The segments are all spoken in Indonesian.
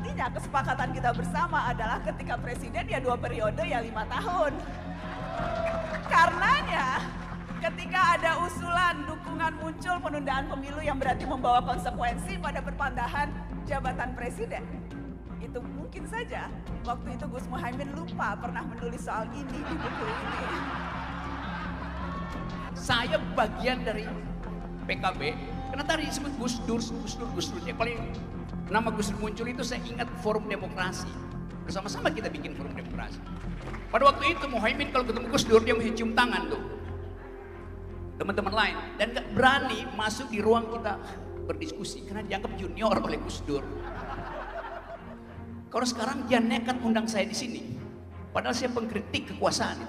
artinya kesepakatan kita bersama adalah ketika presiden ya 2 periode ya 5 tahun. Karenanya ketika ada usulan dukungan muncul penundaan pemilu yang berarti membawa konsekuensi pada perpandahan jabatan presiden. Itu mungkin saja waktu itu Gus Muhaimin lupa pernah menulis soal ini di buku ini. Saya bagian dari PKB, karena tadi disebut Gus Dur. Paling nama Gus Dur muncul itu saya ingat Forum Demokrasi. Bersama-sama kita bikin Forum Demokrasi. Pada waktu itu Muhaimin kalau ketemu Gus Dur dia mesti cium tangan tuh. Teman-teman lain. Dan gak berani masuk di ruang kita berdiskusi. Karena dianggap junior oleh Gus Dur. Kalau sekarang dia nekat undang saya di sini. Padahal saya pengkritik kekuasaan.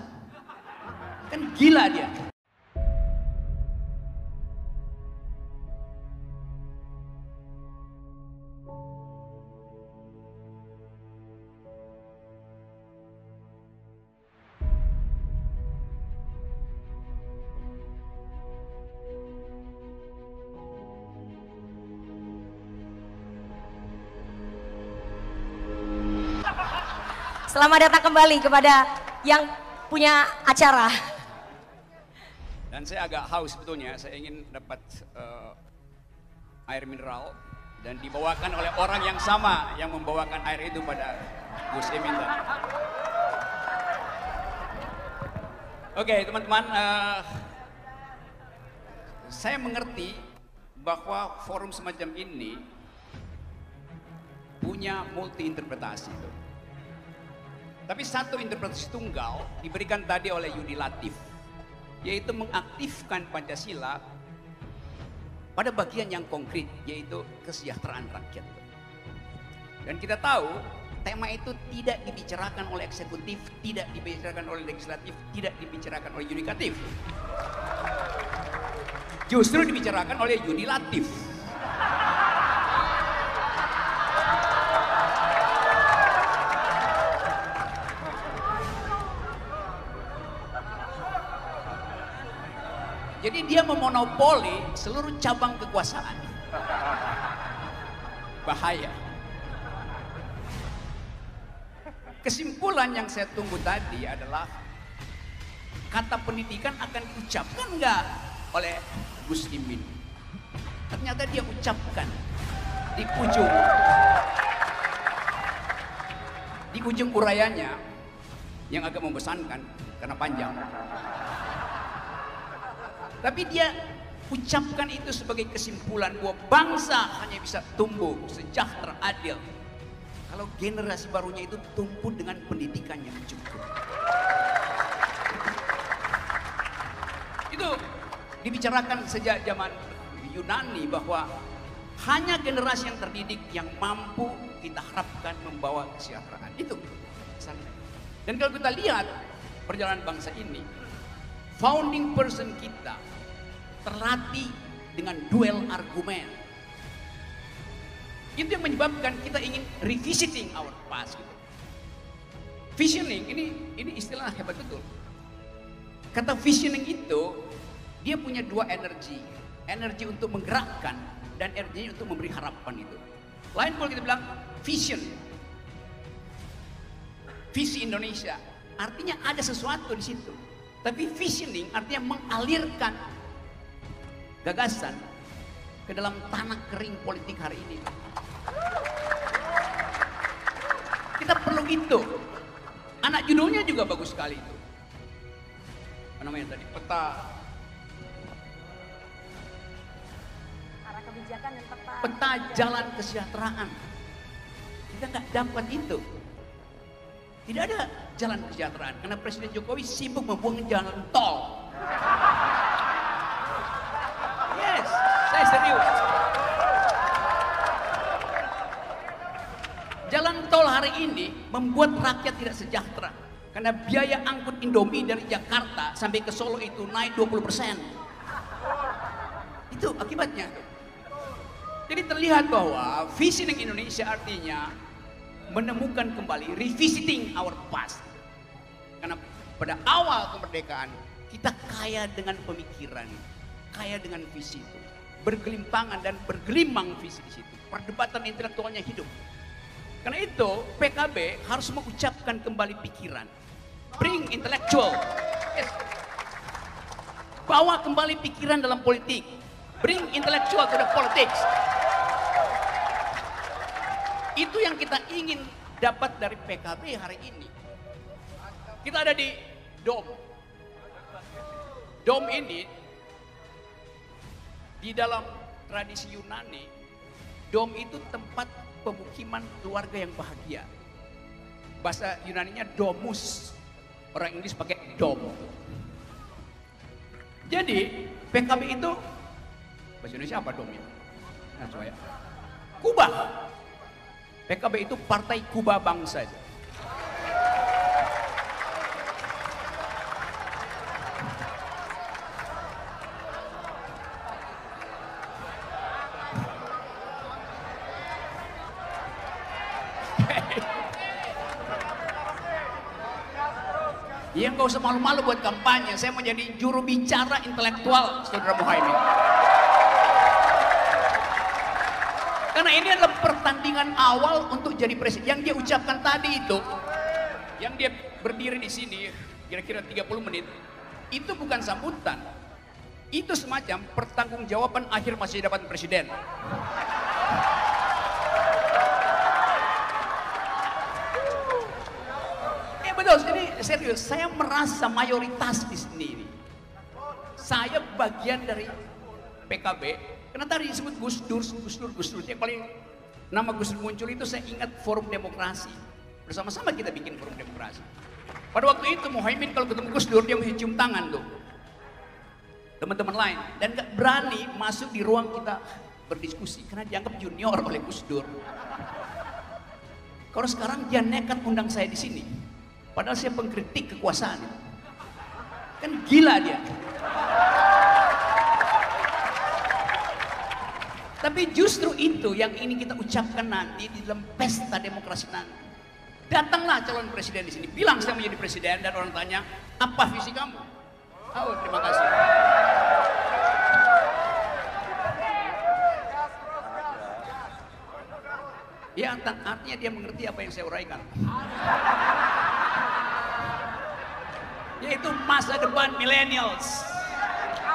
Kan gila dia. Selamat datang kembali kepada yang punya acara. Dan saya agak haus sebetulnya, saya ingin dapat air mineral dan dibawakan oleh orang yang sama yang membawakan air itu pada Gus Imin tadi. Oke teman-teman, saya mengerti bahwa forum semacam ini punya multi interpretasi itu. Tapi satu interpretasi tunggal diberikan tadi oleh Yudi Latif, yaitu mengaktifkan Pancasila pada bagian yang konkret, yaitu kesejahteraan rakyat. Dan kita tahu tema itu tidak dibicarakan oleh eksekutif, tidak dibicarakan oleh legislatif, tidak dibicarakan oleh yudikatif. Justru dibicarakan oleh Yudi Latif. Jadi dia memonopoli seluruh cabang kekuasaan. Bahaya. Kesimpulan yang saya tunggu tadi adalah kata pendidikan akan diucapkan nggak oleh Gus Imin. Ternyata dia ucapkan di ujung urayanya yang agak membosankan karena panjang. Tapi dia ucapkan itu sebagai kesimpulan bahwa bangsa hanya bisa tumbuh sejahtera, adil kalau generasi barunya itu tumbuh dengan pendidikan yang cukup. Itu dibicarakan sejak zaman Yunani bahwa hanya generasi yang terdidik yang mampu kita harapkan membawa kesejahteraan. Itu misalnya. Dan kalau kita lihat perjalanan bangsa ini, founding person kita terlatih dengan duel argumen. Itu yang menyebabkan kita ingin revisiting our past. Gitu. Visioning ini istilah hebat betul. Kata visioning itu dia punya dua energi, energi untuk menggerakkan dan energi untuk memberi harapan itu. Lain kalau kita bilang vision, visi Indonesia, artinya ada sesuatu di situ. Tapi visioning artinya mengalirkan gagasan ke dalam tanah kering politik hari ini. Kita perlu itu. Anak judulnya juga bagus sekali itu. Apa namanya tadi? Peta. Arah kebijakan dan Peta jalan kesejahteraan. Kita nggak dapat itu. Tidak ada jalan kesejahteraan karena Presiden Jokowi sibuk membuang jalan tol. Yes, saya serius. Jalan tol hari ini membuat rakyat tidak sejahtera karena biaya angkut Indomie dari Jakarta sampai ke Solo itu naik 20%. Itu akibatnya. Jadi terlihat bahwa visioning Indonesia artinya menemukan kembali, revisiting our past. Karena pada awal kemerdekaan kita kaya dengan pemikiran, kaya dengan visi itu, bergelimpangan dan bergelimang visi di situ. Perdebatan intelektualnya hidup. Karena itu PKB harus mengucapkan kembali pikiran. Bring intellectual. Yes. Bawa kembali pikiran dalam politik. Bring intellectual to the politics. Itu yang kita ingin dapat dari PKB hari ini. Kita ada di Dom. Dom ini di dalam tradisi Yunani, Dom itu tempat pemukiman keluarga yang bahagia. Bahasa Yunaninya domus. Orang Inggris pakai dom. Jadi PKB itu bahasa Indonesia apa dom itu? Nah, coba ya. Kubah. PKB itu partai kubah bangsa. Ya nggak usah malu-malu buat kampanye. Saya mau jadi juru bicara intelektual, Saudara Muhaimin. Karena ini adalah pertandingan awal untuk jadi presiden. Yang dia ucapkan tadi itu, yang dia berdiri di sini kira-kira 30 menit, itu bukan sambutan. Itu semacam pertanggungjawaban akhir masa jabatan presiden. Betul, ini serius. Saya merasa mayoritas di sini. Saya bagian dari PKB. Karena tadi disebut Gus Dur. Yang paling nama Gus Dur muncul itu saya ingat Forum Demokrasi. Bersama-sama kita bikin Forum Demokrasi. Pada waktu itu Muhaimin kalau ketemu Gus Dur dia mesti cium tangan tuh. Teman-teman lain. Dan gak berani masuk di ruang kita berdiskusi. Karena dianggap junior oleh Gus Dur. Kalau sekarang dia nekat undang saya di sini. Padahal saya pengkritik kekuasaan. Kan gila dia. Tapi justru itu yang ini kita ucapkan nanti di dalam pesta demokrasi nanti. Datanglah calon presiden di sini. Bilang saya menjadi presiden dan orang tanya, apa visi kamu? Oh, terima kasih. Ya, artinya dia mengerti apa yang saya uraikan. Yaitu masa depan millennials.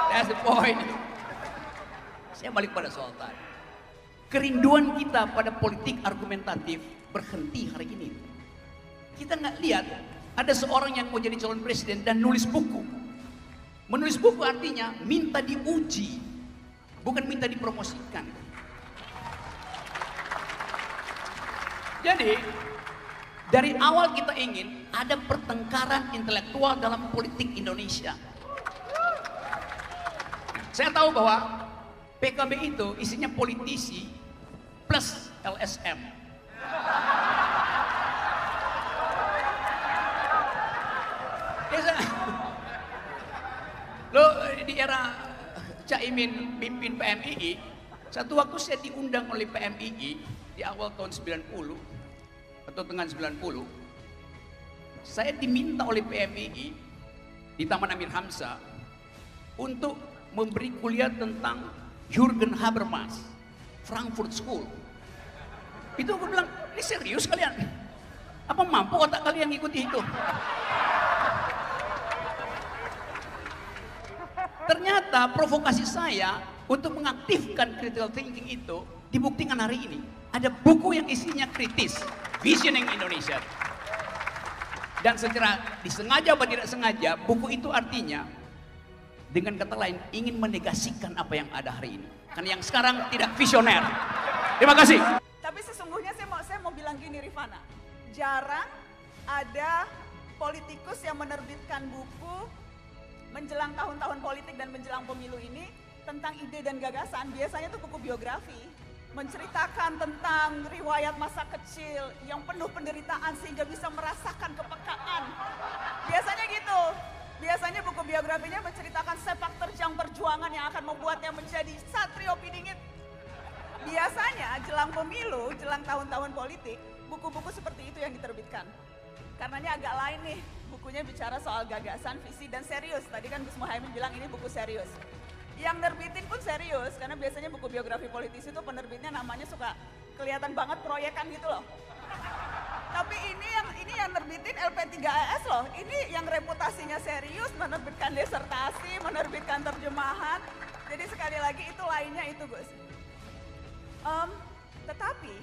That's the point. Saya balik pada soal tadi. Kerinduan kita pada politik argumentatif berhenti hari ini. Kita nggak lihat ada seorang yang mau jadi calon presiden dan nulis buku. Menulis buku artinya minta diuji, bukan minta dipromosikan. Jadi dari awal kita ingin ada pertengkaran intelektual dalam politik Indonesia. Saya tahu bahwa PKB itu isinya politisi plus LSM. Lo di era Caimin pimpin PMII, satu waktu saya diundang oleh PMII di awal tahun 90 atau tengah 90, saya diminta oleh PMII di Taman Amir Hamzah untuk memberi kuliah tentang Jürgen Habermas, Frankfurt School. Itu aku bilang, ini serius kalian? Apa mampu otak kalian ngikuti itu? Ternyata provokasi saya untuk mengaktifkan critical thinking itu dibuktikan hari ini. Ada buku yang isinya kritis, Visioning Indonesia. Dan secara disengaja atau tidak sengaja, buku itu artinya dengan kata lain ingin menegasikan apa yang ada hari ini. Karena yang sekarang tidak visioner. Terima kasih. Tapi sesungguhnya saya mau bilang gini Rifana, jarang ada politikus yang menerbitkan buku menjelang tahun-tahun politik dan menjelang pemilu ini tentang ide dan gagasan. Biasanya itu buku biografi, menceritakan tentang riwayat masa kecil yang penuh penderitaan sehingga bisa merasakan kepekaan. Biasanya gitu. Biasanya buku biografinya menceritakan sepak terjang perjuangan yang akan membuatnya menjadi satrio pidingit. Biasanya jelang pemilu, jelang tahun-tahun politik, buku-buku seperti itu yang diterbitkan. Karenanya agak lain nih, bukunya bicara soal gagasan, visi, dan serius. Tadi kan Gus Muhaimin bilang ini buku serius. Yang nerbitin pun serius, karena biasanya buku biografi politisi itu penerbitnya namanya suka kelihatan banget proyekan gitu loh. Tapi ini yang nerbitin LP3AS loh. Ini yang reputasinya serius, menerbitkan disertasi, menerbitkan terjemahan. Jadi sekali lagi itu lainnya itu Gus. Tetapi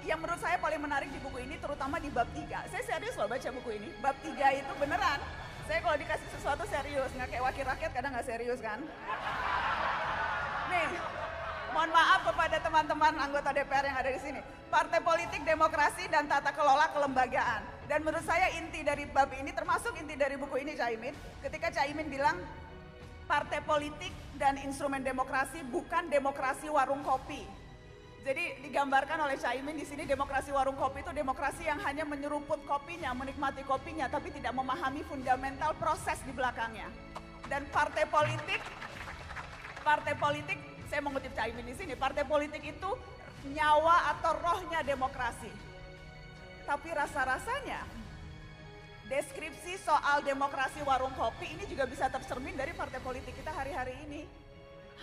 yang menurut saya paling menarik di buku ini terutama di bab 3. Saya serius loh baca buku ini. Bab 3 itu beneran. Saya kalau dikasih sesuatu serius, nggak kayak wakil rakyat kadang nggak serius kan. Nih, mohon maaf kepada teman-teman anggota DPR yang ada di sini. Partai politik, demokrasi, dan tata kelola kelembagaan. Dan menurut saya inti dari bab ini, termasuk inti dari buku ini Caimin, ketika Caimin bilang, partai politik dan instrumen demokrasi bukan demokrasi warung kopi. Jadi digambarkan oleh Caimin di sini demokrasi warung kopi itu demokrasi yang hanya menyeruput kopinya, menikmati kopinya, tapi tidak memahami fundamental proses di belakangnya. Dan partai politik, saya mengutip Caimin di sini, partai politik itu nyawa atau rohnya demokrasi. Tapi rasa-rasanya deskripsi soal demokrasi warung kopi ini juga bisa tercermin dari partai politik kita hari-hari ini.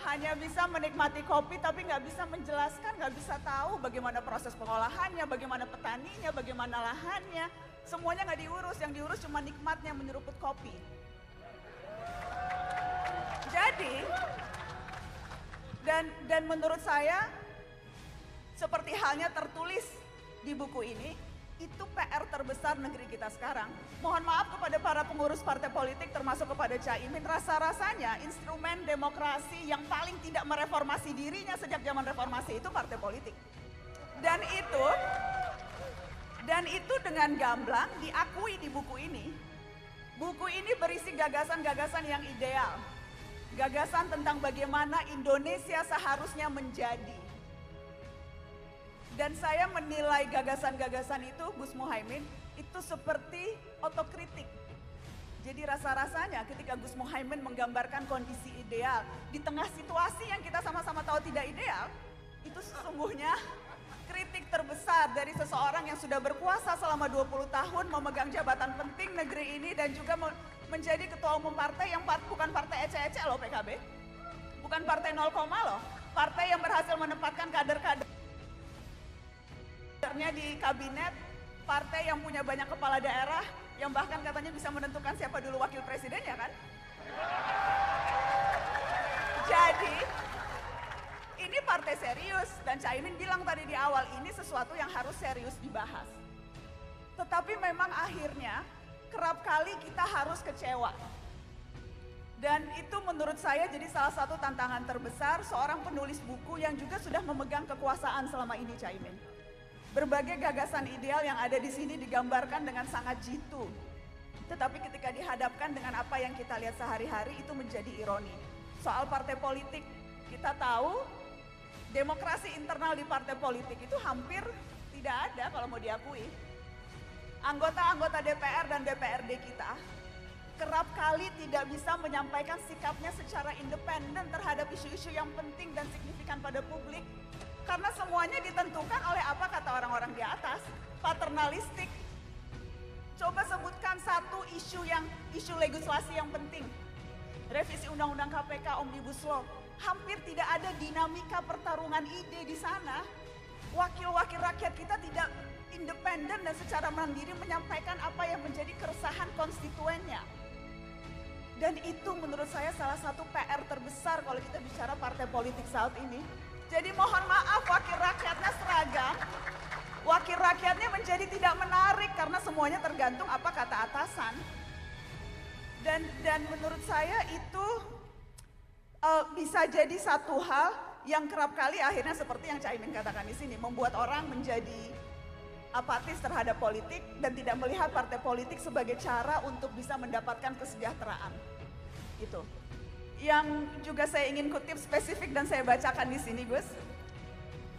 Hanya bisa menikmati kopi tapi nggak bisa menjelaskan, nggak bisa tahu bagaimana proses pengolahannya, bagaimana petaninya, bagaimana lahannya. Semuanya nggak diurus, yang diurus cuma nikmatnya menyeruput kopi. Jadi, dan menurut saya seperti halnya tertulis di buku ini, itu PR terbesar negeri kita sekarang. Mohon maaf kepada para pengurus partai politik termasuk kepada Caimin, rasa-rasanya instrumen demokrasi yang paling tidak mereformasi dirinya sejak zaman reformasi itu partai politik. Dan itu dengan gamblang diakui di buku ini. Buku ini berisi gagasan-gagasan yang ideal. Gagasan tentang bagaimana Indonesia seharusnya menjadi. Dan saya menilai gagasan-gagasan itu, Gus Muhaimin, itu seperti otokritik. Jadi rasa-rasanya ketika Gus Muhaimin menggambarkan kondisi ideal, di tengah situasi yang kita sama-sama tahu tidak ideal, itu sesungguhnya kritik terbesar dari seseorang yang sudah berkuasa selama 20 tahun, memegang jabatan penting negeri ini, dan juga menjadi ketua umum partai yang bukan partai ece-ece loh PKB. Bukan partai 0, loh. Partai yang berhasil menempatkan kader-kader di kabinet, partai yang punya banyak kepala daerah, yang bahkan katanya bisa menentukan siapa dulu wakil presidennya kan. Jadi, ini partai serius, dan Caimin bilang tadi di awal, ini sesuatu yang harus serius dibahas. Tetapi memang akhirnya, kerap kali kita harus kecewa. Dan itu menurut saya jadi salah satu tantangan terbesar seorang penulis buku yang juga sudah memegang kekuasaan selama ini, Caimin. Berbagai gagasan ideal yang ada di sini digambarkan dengan sangat jitu. Tetapi ketika dihadapkan dengan apa yang kita lihat sehari-hari itu menjadi ironi. Soal partai politik, kita tahu demokrasi internal di partai politik itu hampir tidak ada kalau mau diakui. Anggota-anggota DPR dan DPRD kita kerap kali tidak bisa menyampaikan sikapnya secara independen terhadap isu-isu yang penting dan signifikan pada publik. Karena semuanya ditentukan oleh apa kata orang-orang di atas, paternalistik. Coba sebutkan satu isu legislasi yang penting. Revisi Undang-Undang KPK, Omnibus Law. Hampir tidak ada dinamika pertarungan ide di sana. Wakil-wakil rakyat kita tidak independen dan secara mandiri menyampaikan apa yang menjadi keresahan konstituennya. Dan itu menurut saya salah satu PR terbesar kalau kita bicara partai politik saat ini. Jadi mohon maaf wakil rakyatnya seragam, wakil rakyatnya menjadi tidak menarik karena semuanya tergantung apa kata atasan. Dan menurut saya itu bisa jadi satu hal yang kerap kali akhirnya seperti yang Caimin katakan di sini, membuat orang menjadi apatis terhadap politik dan tidak melihat partai politik sebagai cara untuk bisa mendapatkan kesejahteraan. Itu. Yang juga saya ingin kutip spesifik dan saya bacakan di sini Gus,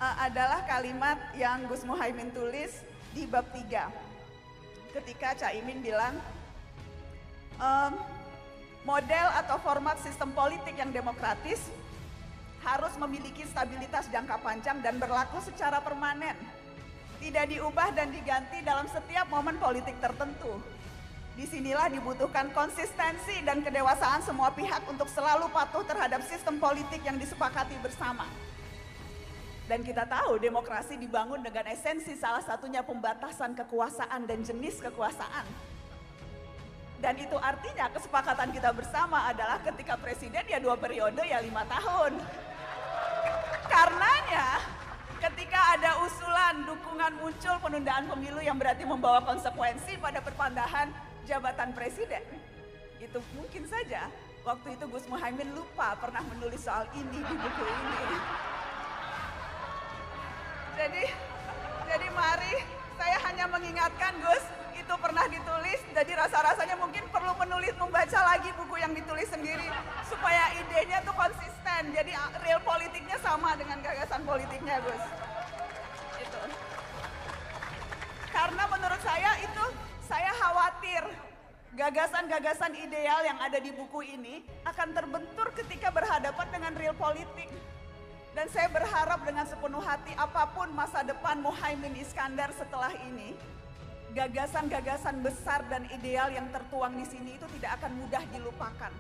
adalah kalimat yang Gus Muhaimin tulis di bab 3. Ketika Caimin bilang, model atau format sistem politik yang demokratis harus memiliki stabilitas jangka panjang dan berlaku secara permanen. Tidak diubah dan diganti dalam setiap momen politik tertentu. Disinilah dibutuhkan konsistensi dan kedewasaan semua pihak untuk selalu patuh terhadap sistem politik yang disepakati bersama. Dan kita tahu demokrasi dibangun dengan esensi salah satunya pembatasan kekuasaan dan jenis kekuasaan. Dan itu artinya kesepakatan kita bersama adalah ketika presiden ya 2 periode ya 5 tahun. Karenanya ketika ada usulan dukungan muncul penundaan pemilu yang berarti membawa konsekuensi pada perpandahan jabatan presiden. Itu mungkin saja waktu itu Gus Muhaimin lupa pernah menulis soal ini di buku ini. Jadi mari saya hanya mengingatkan Gus, itu pernah ditulis, jadi rasa-rasanya mungkin perlu membaca lagi buku yang ditulis sendiri supaya idenya tuh konsisten. Jadi real politiknya sama dengan gagasan politiknya Gus. Itu. Karena menurut saya itu, saya khawatir gagasan-gagasan ideal yang ada di buku ini akan terbentur ketika berhadapan dengan real politik. Dan saya berharap dengan sepenuh hati apapun masa depan Muhaimin Iskandar setelah ini, gagasan-gagasan besar dan ideal yang tertuang di sini itu tidak akan mudah dilupakan.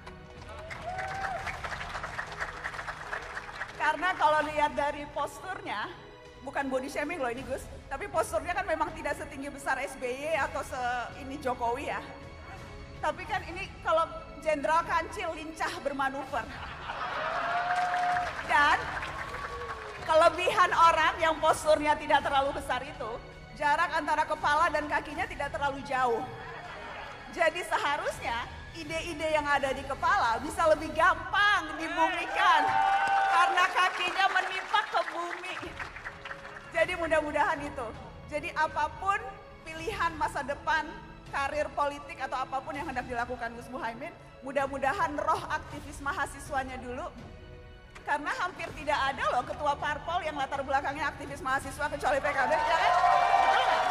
Karena kalau lihat dari posturnya, bukan body shaming loh ini Gus, tapi posturnya kan memang tidak setinggi besar SBY atau ini Jokowi ya. Tapi kan ini kalau Jenderal Kancil lincah bermanuver. Dan kelebihan orang yang posturnya tidak terlalu besar itu, jarak antara kepala dan kakinya tidak terlalu jauh. Jadi seharusnya ide-ide yang ada di kepala bisa lebih gampang dibumikan karena kakinya menimpa ke bumi. Jadi mudah-mudahan itu. Jadi apapun pilihan masa depan, karir politik atau apapun yang hendak dilakukan Gus Muhaimin, mudah-mudahan roh aktivis mahasiswanya dulu. Karena hampir tidak ada loh ketua parpol yang latar belakangnya aktivis mahasiswa kecuali PKB, ya kan? Betul nggak?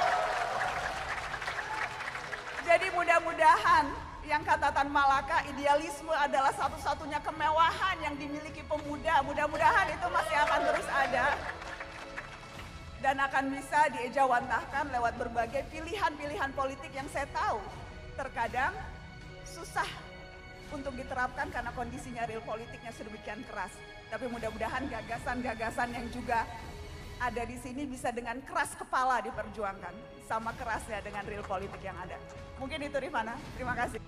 Jadi mudah-mudahan yang kata Tan Malaka, idealisme adalah satu-satunya kemewahan yang dimiliki pemuda. Mudah-mudahan itu masih akan terus ada. Dan akan bisa diejawantahkan lewat berbagai pilihan-pilihan politik yang saya tahu terkadang susah untuk diterapkan karena kondisinya real politiknya sedemikian keras. Tapi mudah-mudahan gagasan-gagasan yang juga ada di sini bisa dengan keras kepala diperjuangkan. Sama kerasnya dengan real politik yang ada. Mungkin itu Rifana, terima kasih.